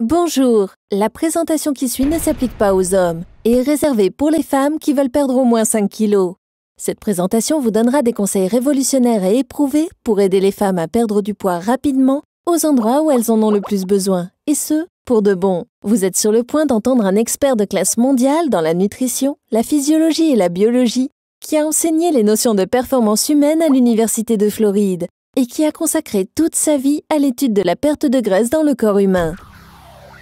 Bonjour, la présentation qui suit ne s'applique pas aux hommes et est réservée pour les femmes qui veulent perdre au moins 5 kilos. Cette présentation vous donnera des conseils révolutionnaires et éprouvés pour aider les femmes à perdre du poids rapidement aux endroits où elles en ont le plus besoin, et ce, pour de bon. Vous êtes sur le point d'entendre un expert de classe mondiale dans la nutrition, la physiologie et la biologie qui a enseigné les notions de performance humaine à l'Université de Floride et qui a consacré toute sa vie à l'étude de la perte de graisse dans le corps humain.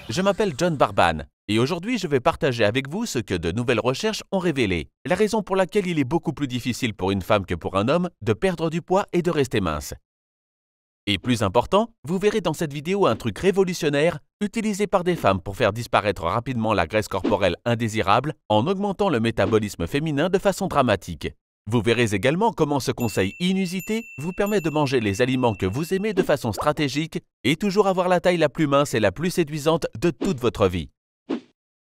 Je m'appelle John Barban et aujourd'hui je vais partager avec vous ce que de nouvelles recherches ont révélé, la raison pour laquelle il est beaucoup plus difficile pour une femme que pour un homme de perdre du poids et de rester mince. Et plus important, vous verrez dans cette vidéo un truc révolutionnaire utilisé par des femmes pour faire disparaître rapidement la graisse corporelle indésirable en augmentant le métabolisme féminin de façon dramatique. Vous verrez également comment ce conseil inusité vous permet de manger les aliments que vous aimez de façon stratégique et toujours avoir la taille la plus mince et la plus séduisante de toute votre vie.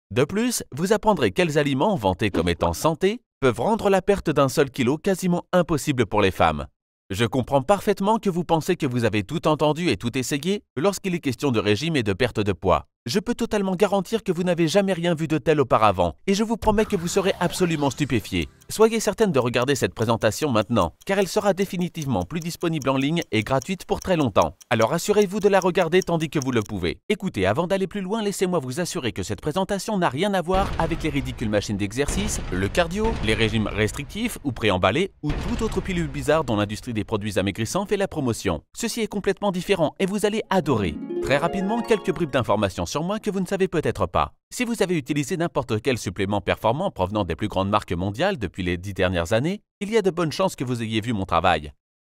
De plus, vous apprendrez quels aliments, vantés comme étant santé, peuvent rendre la perte d'un seul kilo quasiment impossible pour les femmes. Je comprends parfaitement que vous pensez que vous avez tout entendu et tout essayé lorsqu'il est question de régime et de perte de poids. Je peux totalement garantir que vous n'avez jamais rien vu de tel auparavant et je vous promets que vous serez absolument stupéfiés. Soyez certaine de regarder cette présentation maintenant, car elle sera définitivement plus disponible en ligne et gratuite pour très longtemps. Alors assurez-vous de la regarder tandis que vous le pouvez. Écoutez, avant d'aller plus loin, laissez-moi vous assurer que cette présentation n'a rien à voir avec les ridicules machines d'exercice, le cardio, les régimes restrictifs ou préemballés ou toute autre pilule bizarre dont l'industrie des produits amaigrissants fait la promotion. Ceci est complètement différent et vous allez adorer. Très rapidement, quelques bribes d'informations sur moi que vous ne savez peut-être pas. Si vous avez utilisé n'importe quel supplément performant provenant des plus grandes marques mondiales depuis les 10 dernières années, il y a de bonnes chances que vous ayez vu mon travail.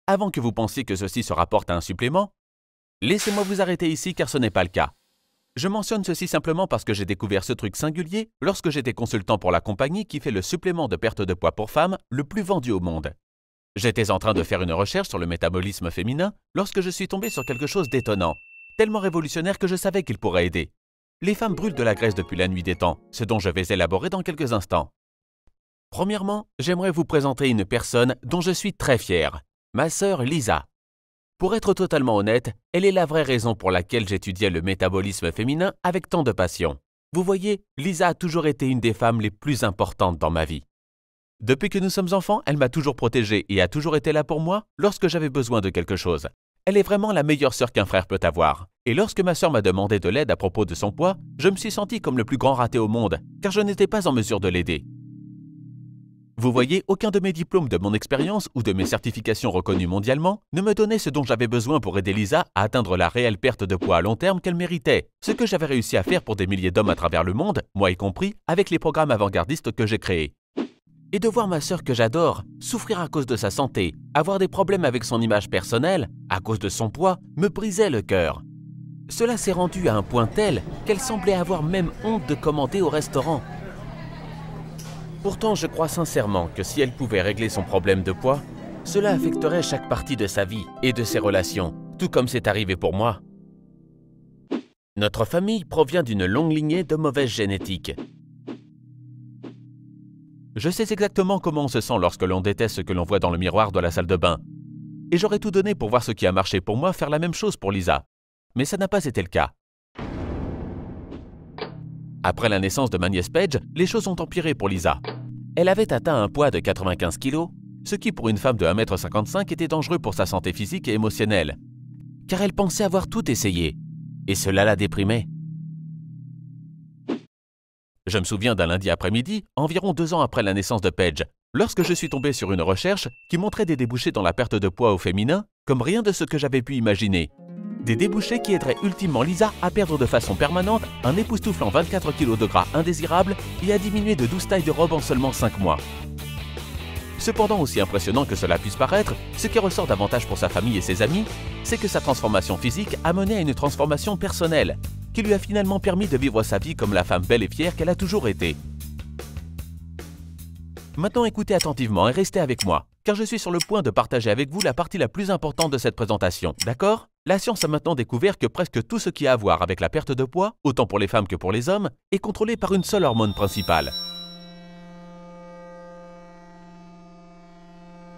Avant que vous pensiez que ceci se rapporte à un supplément, laissez-moi vous arrêter ici car ce n'est pas le cas. Je mentionne ceci simplement parce que j'ai découvert ce truc singulier lorsque j'étais consultant pour la compagnie qui fait le supplément de perte de poids pour femmes le plus vendu au monde. J'étais en train de faire une recherche sur le métabolisme féminin lorsque je suis tombé sur quelque chose d'étonnant, tellement révolutionnaire que je savais qu'il pourrait aider. Les femmes brûlent de la graisse depuis la nuit des temps, ce dont je vais élaborer dans quelques instants. Premièrement, j'aimerais vous présenter une personne dont je suis très fier, ma sœur Lisa. Pour être totalement honnête, elle est la vraie raison pour laquelle j'étudiais le métabolisme féminin avec tant de passion. Vous voyez, Lisa a toujours été une des femmes les plus importantes dans ma vie. Depuis que nous sommes enfants, elle m'a toujours protégé et a toujours été là pour moi lorsque j'avais besoin de quelque chose. Elle est vraiment la meilleure sœur qu'un frère peut avoir. Et lorsque ma sœur m'a demandé de l'aide à propos de son poids, je me suis senti comme le plus grand raté au monde, car je n'étais pas en mesure de l'aider. Vous voyez, aucun de mes diplômes, de mon expérience ou de mes certifications reconnues mondialement ne me donnait ce dont j'avais besoin pour aider Lisa à atteindre la réelle perte de poids à long terme qu'elle méritait. Ce que j'avais réussi à faire pour des milliers d'hommes à travers le monde, moi y compris, avec les programmes avant-gardistes que j'ai créés. Et de voir ma sœur que j'adore souffrir à cause de sa santé, avoir des problèmes avec son image personnelle, à cause de son poids, me brisait le cœur. Cela s'est rendu à un point tel qu'elle semblait avoir même honte de commander au restaurant. Pourtant, je crois sincèrement que si elle pouvait régler son problème de poids, cela affecterait chaque partie de sa vie et de ses relations, tout comme c'est arrivé pour moi. Notre famille provient d'une longue lignée de mauvaise génétique. Je sais exactement comment on se sent lorsque l'on déteste ce que l'on voit dans le miroir de la salle de bain. Et j'aurais tout donné pour voir ce qui a marché pour moi faire la même chose pour Lisa. Mais ça n'a pas été le cas. Après la naissance de ma nièce Paige, les choses ont empiré pour Lisa. Elle avait atteint un poids de 95 kg, ce qui pour une femme de 1,55 m était dangereux pour sa santé physique et émotionnelle. Car elle pensait avoir tout essayé. Et cela la déprimait. Je me souviens d'un lundi après-midi, environ 2 ans après la naissance de Paige, lorsque je suis tombé sur une recherche qui montrait des débouchés dans la perte de poids au féminin, comme rien de ce que j'avais pu imaginer. Des débouchés qui aideraient ultimement Lisa à perdre de façon permanente un époustouflant 24 kg de gras indésirables et à diminuer de 12 tailles de robe en seulement 5 mois. Cependant, aussi impressionnant que cela puisse paraître, ce qui ressort davantage pour sa famille et ses amis, c'est que sa transformation physique a mené à une transformation personnelle, qui lui a finalement permis de vivre sa vie comme la femme belle et fière qu'elle a toujours été. Maintenant, écoutez attentivement et restez avec moi, car je suis sur le point de partager avec vous la partie la plus importante de cette présentation, d'accord? La science a maintenant découvert que presque tout ce qui a à voir avec la perte de poids, autant pour les femmes que pour les hommes, est contrôlé par une seule hormone principale.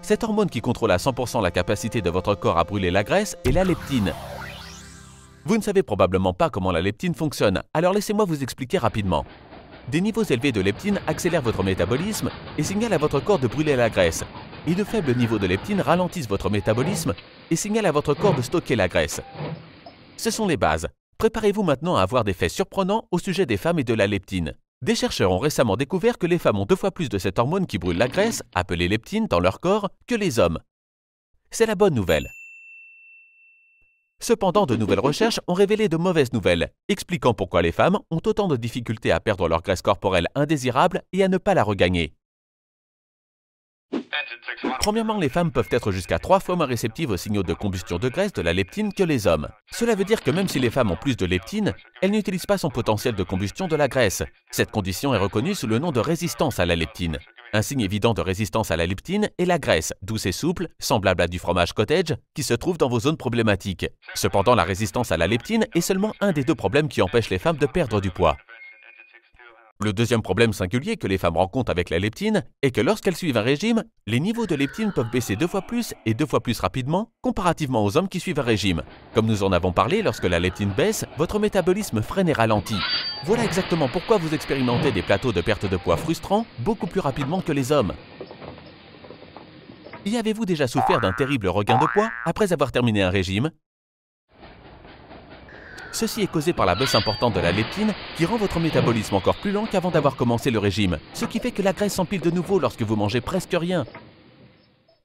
Cette hormone qui contrôle à 100% la capacité de votre corps à brûler la graisse est la leptine. Vous ne savez probablement pas comment la leptine fonctionne, alors laissez-moi vous expliquer rapidement. Des niveaux élevés de leptine accélèrent votre métabolisme et signalent à votre corps de brûler la graisse. Et de faibles niveaux de leptine ralentissent votre métabolisme et signalent à votre corps de stocker la graisse. Ce sont les bases. Préparez-vous maintenant à avoir des faits surprenants au sujet des femmes et de la leptine. Des chercheurs ont récemment découvert que les femmes ont 2 fois plus de cette hormone qui brûle la graisse, appelée leptine, dans leur corps que les hommes. C'est la bonne nouvelle. Cependant, de nouvelles recherches ont révélé de mauvaises nouvelles, expliquant pourquoi les femmes ont autant de difficultés à perdre leur graisse corporelle indésirable et à ne pas la regagner. Premièrement, les femmes peuvent être jusqu'à 3 fois moins réceptives aux signaux de combustion de graisse de la leptine que les hommes. Cela veut dire que même si les femmes ont plus de leptine, elles n'utilisent pas son potentiel de combustion de la graisse. Cette condition est reconnue sous le nom de résistance à la leptine. Un signe évident de résistance à la leptine est la graisse, douce et souple, semblable à du fromage cottage, qui se trouve dans vos zones problématiques. Cependant, la résistance à la leptine est seulement un des 2 problèmes qui empêchent les femmes de perdre du poids. Le deuxième problème singulier que les femmes rencontrent avec la leptine est que lorsqu'elles suivent un régime, les niveaux de leptine peuvent baisser 2 fois plus et 2 fois plus rapidement comparativement aux hommes qui suivent un régime. Comme nous en avons parlé, lorsque la leptine baisse, votre métabolisme freine et ralentit. Voilà exactement pourquoi vous expérimentez des plateaux de perte de poids frustrants beaucoup plus rapidement que les hommes. Y avez-vous déjà souffert d'un terrible regain de poids après avoir terminé un régime ? Ceci est causé par la baisse importante de la leptine qui rend votre métabolisme encore plus lent qu'avant d'avoir commencé le régime, ce qui fait que la graisse s'empile de nouveau lorsque vous mangez presque rien.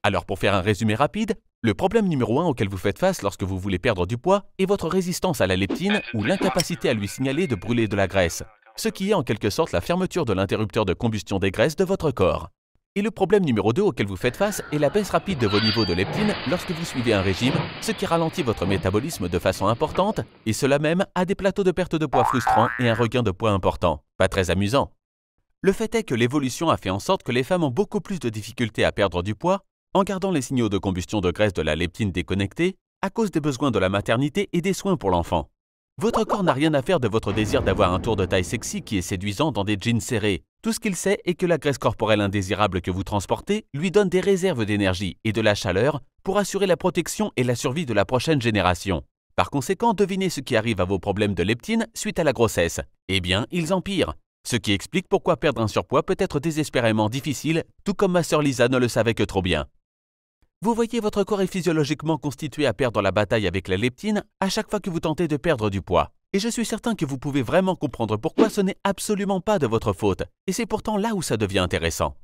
Alors pour faire un résumé rapide, le problème numéro 1 auquel vous faites face lorsque vous voulez perdre du poids est votre résistance à la leptine ou l'incapacité à lui signaler de brûler de la graisse, ce qui est en quelque sorte la fermeture de l'interrupteur de combustion des graisses de votre corps. Et le problème numéro 2 auquel vous faites face est la baisse rapide de vos niveaux de leptine lorsque vous suivez un régime, ce qui ralentit votre métabolisme de façon importante, et cela même à des plateaux de perte de poids frustrants et un regain de poids important. Pas très amusant. Le fait est que l'évolution a fait en sorte que les femmes ont beaucoup plus de difficultés à perdre du poids en gardant les signaux de combustion de graisse de la leptine déconnectés à cause des besoins de la maternité et des soins pour l'enfant. Votre corps n'a rien à faire de votre désir d'avoir un tour de taille sexy qui est séduisant dans des jeans serrés. Tout ce qu'il sait est que la graisse corporelle indésirable que vous transportez lui donne des réserves d'énergie et de la chaleur pour assurer la protection et la survie de la prochaine génération. Par conséquent, devinez ce qui arrive à vos problèmes de leptine suite à la grossesse. Eh bien, ils empirent. Ce qui explique pourquoi perdre un surpoids peut être désespérément difficile, tout comme ma sœur Lisa ne le savait que trop bien. Vous voyez, votre corps est physiologiquement constitué à perdre la bataille avec la leptine à chaque fois que vous tentez de perdre du poids. Et je suis certain que vous pouvez vraiment comprendre pourquoi ce n'est absolument pas de votre faute. Et c'est pourtant là où ça devient intéressant.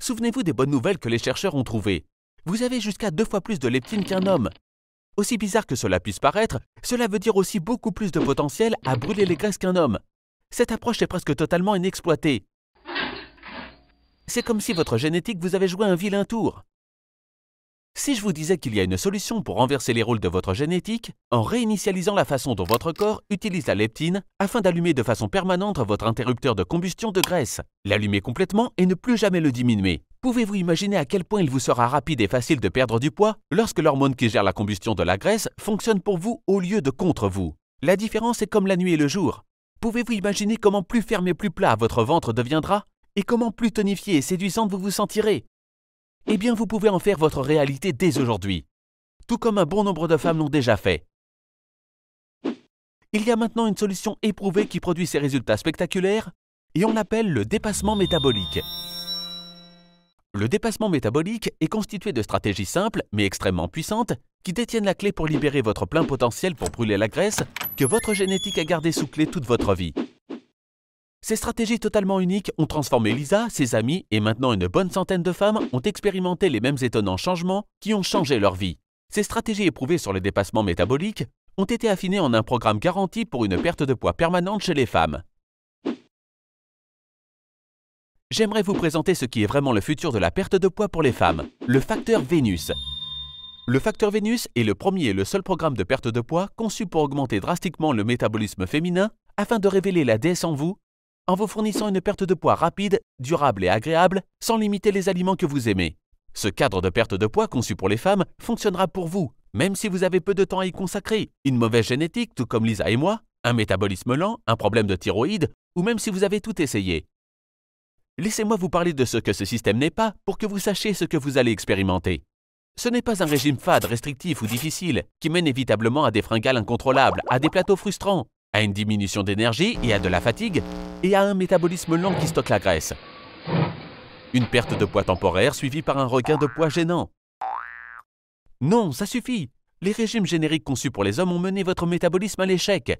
Souvenez-vous des bonnes nouvelles que les chercheurs ont trouvées. Vous avez jusqu'à 2 fois plus de leptine qu'un homme. Aussi bizarre que cela puisse paraître, cela veut dire aussi beaucoup plus de potentiel à brûler les graisses qu'un homme. Cette approche est presque totalement inexploitée. C'est comme si votre génétique vous avait joué un vilain tour. Si je vous disais qu'il y a une solution pour renverser les rôles de votre génétique, en réinitialisant la façon dont votre corps utilise la leptine afin d'allumer de façon permanente votre interrupteur de combustion de graisse, l'allumer complètement et ne plus jamais le diminuer. Pouvez-vous imaginer à quel point il vous sera rapide et facile de perdre du poids lorsque l'hormone qui gère la combustion de la graisse fonctionne pour vous au lieu de contre vous? La différence est comme la nuit et le jour. Pouvez-vous imaginer comment plus ferme et plus plat votre ventre deviendra et comment plus tonifié et séduisante vous vous sentirez? Eh bien, vous pouvez en faire votre réalité dès aujourd'hui, tout comme un bon nombre de femmes l'ont déjà fait. Il y a maintenant une solution éprouvée qui produit ces résultats spectaculaires et on l'appelle le dépassement métabolique. Le dépassement métabolique est constitué de stratégies simples mais extrêmement puissantes qui détiennent la clé pour libérer votre plein potentiel pour brûler la graisse que votre génétique a gardé sous clé toute votre vie. Ces stratégies totalement uniques ont transformé Lisa, ses amis et maintenant une bonne centaine de femmes ont expérimenté les mêmes étonnants changements qui ont changé leur vie. Ces stratégies éprouvées sur les dépassements métaboliques ont été affinées en un programme garanti pour une perte de poids permanente chez les femmes. J'aimerais vous présenter ce qui est vraiment le futur de la perte de poids pour les femmes, le facteur Vénus. Le facteur Vénus est le premier et le seul programme de perte de poids conçu pour augmenter drastiquement le métabolisme féminin afin de révéler la déesse en vous fournissant une perte de poids rapide, durable et agréable sans limiter les aliments que vous aimez. Ce cadre de perte de poids conçu pour les femmes fonctionnera pour vous, même si vous avez peu de temps à y consacrer, une mauvaise génétique tout comme Lisa et moi, un métabolisme lent, un problème de thyroïde ou même si vous avez tout essayé. Laissez-moi vous parler de ce que ce système n'est pas pour que vous sachiez ce que vous allez expérimenter. Ce n'est pas un régime fade, restrictif ou difficile qui mène inévitablement à des fringales incontrôlables, à des plateaux frustrants, à une diminution d'énergie et à de la fatigue, et à un métabolisme lent qui stocke la graisse. Une perte de poids temporaire suivie par un regain de poids gênant. Non, ça suffit! Les régimes génériques conçus pour les hommes ont mené votre métabolisme à l'échec.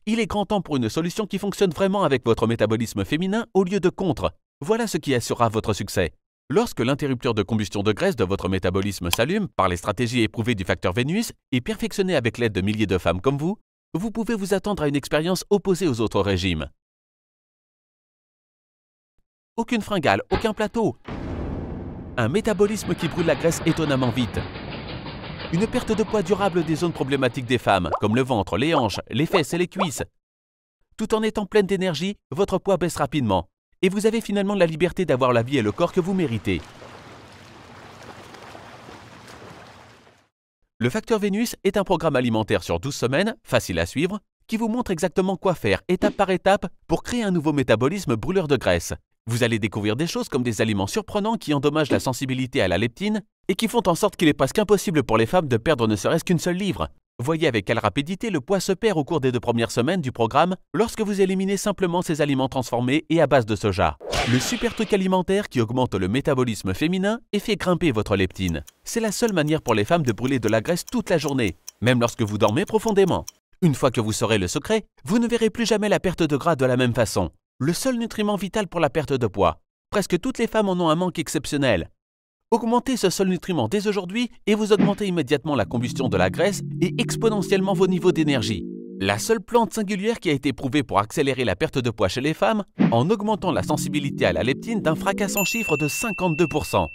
Il est grand temps pour une solution qui fonctionne vraiment avec votre métabolisme féminin au lieu de contre. Voilà ce qui assurera votre succès. Lorsque l'interrupteur de combustion de graisse de votre métabolisme s'allume par les stratégies éprouvées du facteur Vénus et perfectionnées avec l'aide de milliers de femmes comme vous pouvez vous attendre à une expérience opposée aux autres régimes. Aucune fringale, aucun plateau. Un métabolisme qui brûle la graisse étonnamment vite. Une perte de poids durable des zones problématiques des femmes, comme le ventre, les hanches, les fesses et les cuisses. Tout en étant pleine d'énergie, votre poids baisse rapidement. Et vous avez finalement la liberté d'avoir la vie et le corps que vous méritez. Le facteur Vénus est un programme alimentaire sur 12 semaines, facile à suivre, qui vous montre exactement quoi faire étape par étape pour créer un nouveau métabolisme brûleur de graisse. Vous allez découvrir des choses comme des aliments surprenants qui endommagent la sensibilité à la leptine et qui font en sorte qu'il est presque impossible pour les femmes de perdre ne serait-ce qu'une seule livre. Voyez avec quelle rapidité le poids se perd au cours des 2 premières semaines du programme lorsque vous éliminez simplement ces aliments transformés et à base de soja. Le super truc alimentaire qui augmente le métabolisme féminin et fait grimper votre leptine. C'est la seule manière pour les femmes de brûler de la graisse toute la journée, même lorsque vous dormez profondément. Une fois que vous saurez le secret, vous ne verrez plus jamais la perte de gras de la même façon. Le seul nutriment vital pour la perte de poids. Presque toutes les femmes en ont un manque exceptionnel. Augmentez ce seul nutriment dès aujourd'hui et vous augmentez immédiatement la combustion de la graisse et exponentiellement vos niveaux d'énergie. La seule plante singulière qui a été prouvée pour accélérer la perte de poids chez les femmes en augmentant la sensibilité à la leptine d'un fracassant chiffre de 52%.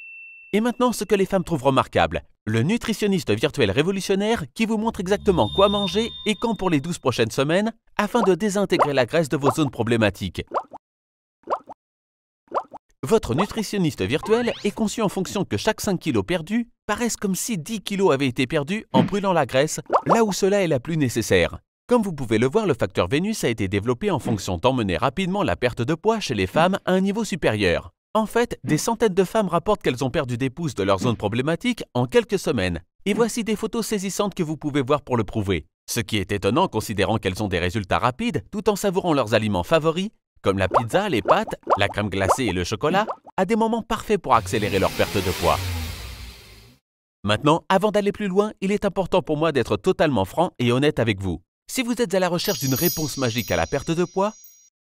Et maintenant, ce que les femmes trouvent remarquable, le nutritionniste virtuel révolutionnaire qui vous montre exactement quoi manger et quand pour les 12 prochaines semaines afin de désintégrer la graisse de vos zones problématiques. Votre nutritionniste virtuel est conçu en fonction que chaque 5 kg perdus paraissent comme si 10 kg avaient été perdus en brûlant la graisse, là où cela est la plus nécessaire. Comme vous pouvez le voir, le facteur Vénus a été développé en fonction d'emmener rapidement la perte de poids chez les femmes à un niveau supérieur. En fait, des centaines de femmes rapportent qu'elles ont perdu des pouces de leur zone problématique en quelques semaines. Et voici des photos saisissantes que vous pouvez voir pour le prouver. Ce qui est étonnant considérant qu'elles ont des résultats rapides tout en savourant leurs aliments favoris, comme la pizza, les pâtes, la crème glacée et le chocolat, à des moments parfaits pour accélérer leur perte de poids. Maintenant, avant d'aller plus loin, il est important pour moi d'être totalement franc et honnête avec vous. Si vous êtes à la recherche d'une réponse magique à la perte de poids,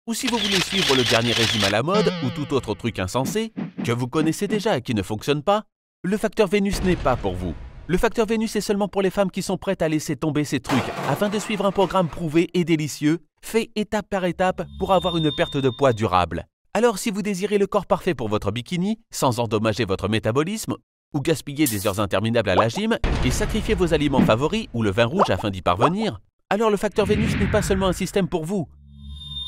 ou si vous voulez suivre le dernier régime à la mode ou tout autre truc insensé, que vous connaissez déjà et qui ne fonctionne pas, le facteur Vénus n'est pas pour vous. Le facteur Vénus est seulement pour les femmes qui sont prêtes à laisser tomber ces trucs afin de suivre un programme prouvé et délicieux, fait étape par étape pour avoir une perte de poids durable. Alors si vous désirez le corps parfait pour votre bikini, sans endommager votre métabolisme, ou gaspiller des heures interminables à la gym et sacrifier vos aliments favoris ou le vin rouge afin d'y parvenir, alors le facteur Vénus n'est pas seulement un système pour vous.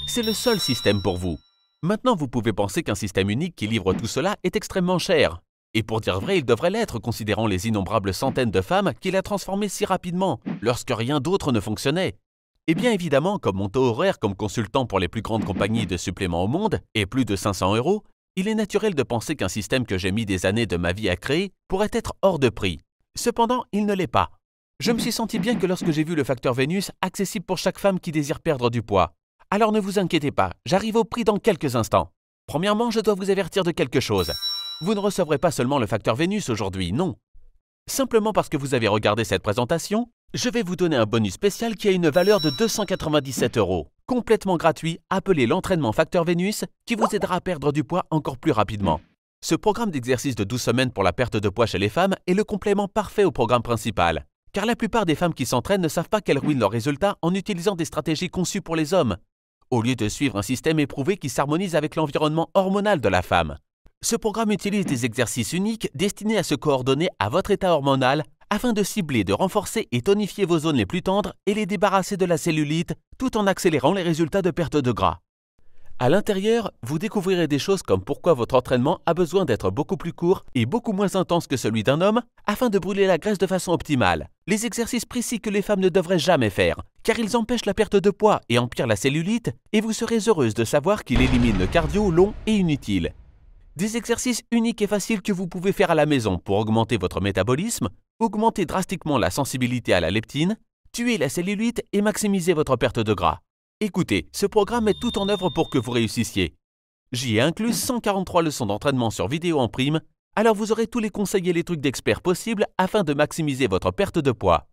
C'est le seul système pour vous. Maintenant, vous pouvez penser qu'un système unique qui livre tout cela est extrêmement cher. Et pour dire vrai, il devrait l'être considérant les innombrables centaines de femmes qu'il a transformées si rapidement, lorsque rien d'autre ne fonctionnait. Et bien évidemment, comme mon taux horaire comme consultant pour les plus grandes compagnies de suppléments au monde est plus de 500 €, il est naturel de penser qu'un système que j'ai mis des années de ma vie à créer pourrait être hors de prix. Cependant, il ne l'est pas. Je me suis senti bien que lorsque j'ai vu le facteur Vénus accessible pour chaque femme qui désire perdre du poids. Alors ne vous inquiétez pas, j'arrive au prix dans quelques instants. Premièrement, je dois vous avertir de quelque chose. Vous ne recevrez pas seulement le facteur Vénus aujourd'hui, non. Simplement parce que vous avez regardé cette présentation, je vais vous donner un bonus spécial qui a une valeur de 297 €, complètement gratuit, appelé l'entraînement facteur Vénus, qui vous aidera à perdre du poids encore plus rapidement. Ce programme d'exercice de 12 semaines pour la perte de poids chez les femmes est le complément parfait au programme principal. Car la plupart des femmes qui s'entraînent ne savent pas qu'elles ruinent leurs résultats en utilisant des stratégies conçues pour les hommes, au lieu de suivre un système éprouvé qui s'harmonise avec l'environnement hormonal de la femme. Ce programme utilise des exercices uniques destinés à se coordonner à votre état hormonal afin de cibler, de renforcer et tonifier vos zones les plus tendres et les débarrasser de la cellulite tout en accélérant les résultats de perte de gras. À l'intérieur, vous découvrirez des choses comme pourquoi votre entraînement a besoin d'être beaucoup plus court et beaucoup moins intense que celui d'un homme afin de brûler la graisse de façon optimale. Les exercices précis que les femmes ne devraient jamais faire, car ils empêchent la perte de poids et empirent la cellulite, et vous serez heureuse de savoir qu'ils éliminent le cardio long et inutile. Des exercices uniques et faciles que vous pouvez faire à la maison pour augmenter votre métabolisme, augmenter drastiquement la sensibilité à la leptine, tuer la cellulite et maximiser votre perte de gras. Écoutez, ce programme met tout en œuvre pour que vous réussissiez. J'y ai inclus 143 leçons d'entraînement sur vidéo en prime, alors vous aurez tous les conseils et les trucs d'experts possibles afin de maximiser votre perte de poids.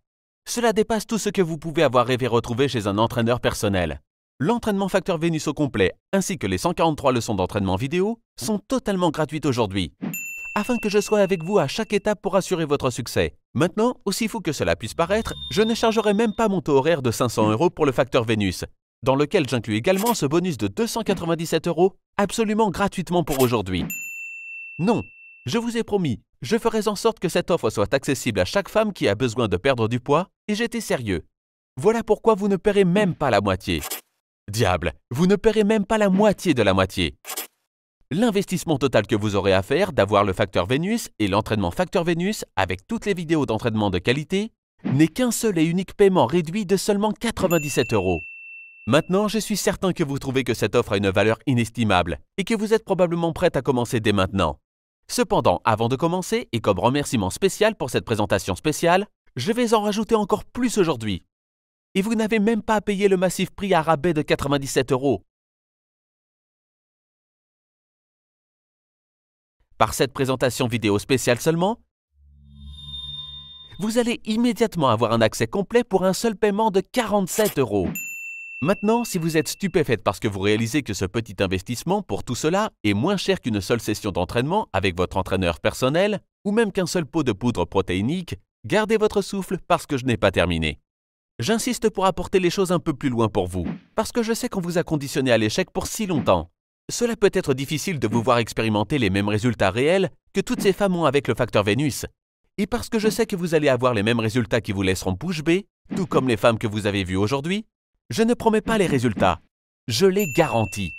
Cela dépasse tout ce que vous pouvez avoir rêvé retrouver chez un entraîneur personnel. L'entraînement Facteur Vénus au complet, ainsi que les 143 leçons d'entraînement vidéo, sont totalement gratuites aujourd'hui, afin que je sois avec vous à chaque étape pour assurer votre succès. Maintenant, aussi fou que cela puisse paraître, je ne chargerai même pas mon taux horaire de 500 € pour le Facteur Vénus, dans lequel j'inclus également ce bonus de 297 € absolument gratuitement pour aujourd'hui. Non, je vous ai promis, je ferai en sorte que cette offre soit accessible à chaque femme qui a besoin de perdre du poids, et j'étais sérieux. Voilà pourquoi vous ne paierez même pas la moitié. Diable, vous ne paierez même pas la moitié de la moitié. L'investissement total que vous aurez à faire d'avoir le Facteur Vénus et l'entraînement Facteur Vénus avec toutes les vidéos d'entraînement de qualité n'est qu'un seul et unique paiement réduit de seulement 97 €. Maintenant, je suis certain que vous trouvez que cette offre a une valeur inestimable et que vous êtes probablement prête à commencer dès maintenant. Cependant, avant de commencer, et comme remerciement spécial pour cette présentation spéciale, je vais en rajouter encore plus aujourd'hui. Et vous n'avez même pas à payer le massif prix à rabais de 97 €. Par cette présentation vidéo spéciale seulement, vous allez immédiatement avoir un accès complet pour un seul paiement de 47 €. Maintenant, si vous êtes stupéfaite parce que vous réalisez que ce petit investissement pour tout cela est moins cher qu'une seule session d'entraînement avec votre entraîneur personnel ou même qu'un seul pot de poudre protéinique, gardez votre souffle parce que je n'ai pas terminé. J'insiste pour apporter les choses un peu plus loin pour vous, parce que je sais qu'on vous a conditionné à l'échec pour si longtemps. Cela peut être difficile de vous voir expérimenter les mêmes résultats réels que toutes ces femmes ont avec le Facteur Vénus. Et parce que je sais que vous allez avoir les mêmes résultats qui vous laisseront bouche bée, tout comme les femmes que vous avez vues aujourd'hui, je ne promets pas les résultats. Je les garantis.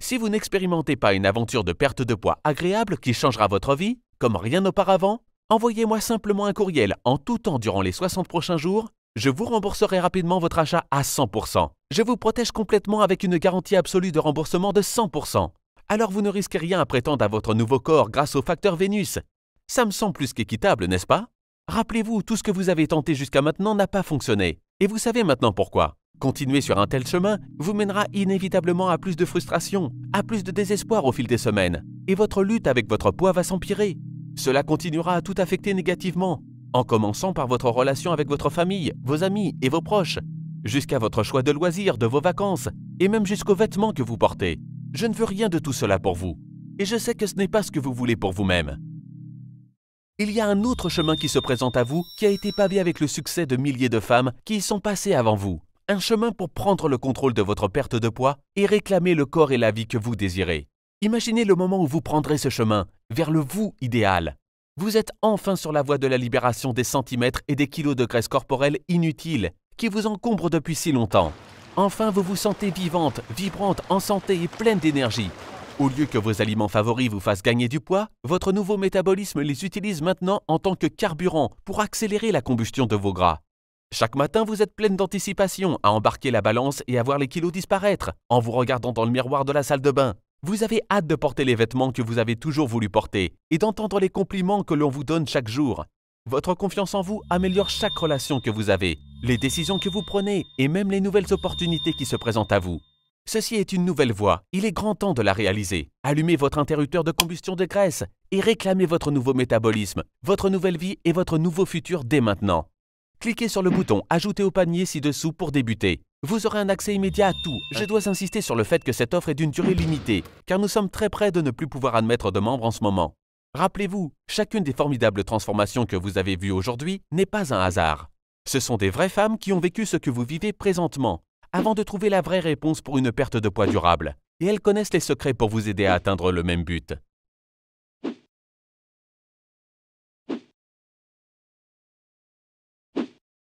Si vous n'expérimentez pas une aventure de perte de poids agréable qui changera votre vie, comme rien auparavant, envoyez-moi simplement un courriel en tout temps durant les 60 prochains jours. Je vous rembourserai rapidement votre achat à 100%. Je vous protège complètement avec une garantie absolue de remboursement de 100%. Alors vous ne risquez rien à prétendre à votre nouveau corps grâce au Facteur Vénus. Ça me semble plus qu'équitable, n'est-ce pas? Rappelez-vous, tout ce que vous avez tenté jusqu'à maintenant n'a pas fonctionné. Et vous savez maintenant pourquoi. Continuer sur un tel chemin vous mènera inévitablement à plus de frustration, à plus de désespoir au fil des semaines. Et votre lutte avec votre poids va s'empirer. Cela continuera à tout affecter négativement, en commençant par votre relation avec votre famille, vos amis et vos proches, jusqu'à votre choix de loisirs, de vos vacances, et même jusqu'aux vêtements que vous portez. Je ne veux rien de tout cela pour vous. Et je sais que ce n'est pas ce que vous voulez pour vous-même. Il y a un autre chemin qui se présente à vous qui a été pavé avec le succès de milliers de femmes qui y sont passées avant vous. Un chemin pour prendre le contrôle de votre perte de poids et réclamer le corps et la vie que vous désirez. Imaginez le moment où vous prendrez ce chemin vers le vous idéal. Vous êtes enfin sur la voie de la libération des centimètres et des kilos de graisse corporelle inutiles qui vous encombrent depuis si longtemps. Enfin, vous vous sentez vivante, vibrante, en santé et pleine d'énergie. Au lieu que vos aliments favoris vous fassent gagner du poids, votre nouveau métabolisme les utilise maintenant en tant que carburant pour accélérer la combustion de vos gras. Chaque matin, vous êtes pleine d'anticipation à embarquer la balance et à voir les kilos disparaître en vous regardant dans le miroir de la salle de bain. Vous avez hâte de porter les vêtements que vous avez toujours voulu porter et d'entendre les compliments que l'on vous donne chaque jour. Votre confiance en vous améliore chaque relation que vous avez, les décisions que vous prenez et même les nouvelles opportunités qui se présentent à vous. Ceci est une nouvelle voie, il est grand temps de la réaliser. Allumez votre interrupteur de combustion de graisse et réclamez votre nouveau métabolisme, votre nouvelle vie et votre nouveau futur dès maintenant. Cliquez sur le bouton « Ajouter au panier » ci-dessous pour débuter. Vous aurez un accès immédiat à tout. Je dois insister sur le fait que cette offre est d'une durée limitée, car nous sommes très près de ne plus pouvoir admettre de membres en ce moment. Rappelez-vous, chacune des formidables transformations que vous avez vues aujourd'hui n'est pas un hasard. Ce sont des vraies femmes qui ont vécu ce que vous vivez présentement, avant de trouver la vraie réponse pour une perte de poids durable. Et elles connaissent les secrets pour vous aider à atteindre le même but.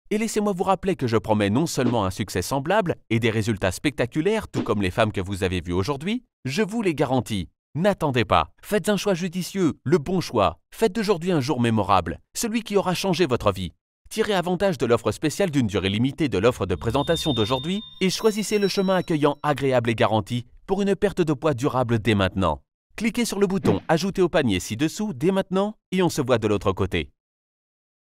Et laissez-moi vous rappeler que je promets non seulement un succès semblable et des résultats spectaculaires, tout comme les femmes que vous avez vues aujourd'hui, je vous les garantis. N'attendez pas, faites un choix judicieux, le bon choix. Faites d'aujourd'hui un jour mémorable, celui qui aura changé votre vie. Tirez avantage de l'offre spéciale d'une durée limitée de l'offre de présentation d'aujourd'hui et choisissez le chemin accueillant, agréable et garanti pour une perte de poids durable dès maintenant. Cliquez sur le bouton « Ajouter au panier » ci-dessous dès maintenant et on se voit de l'autre côté.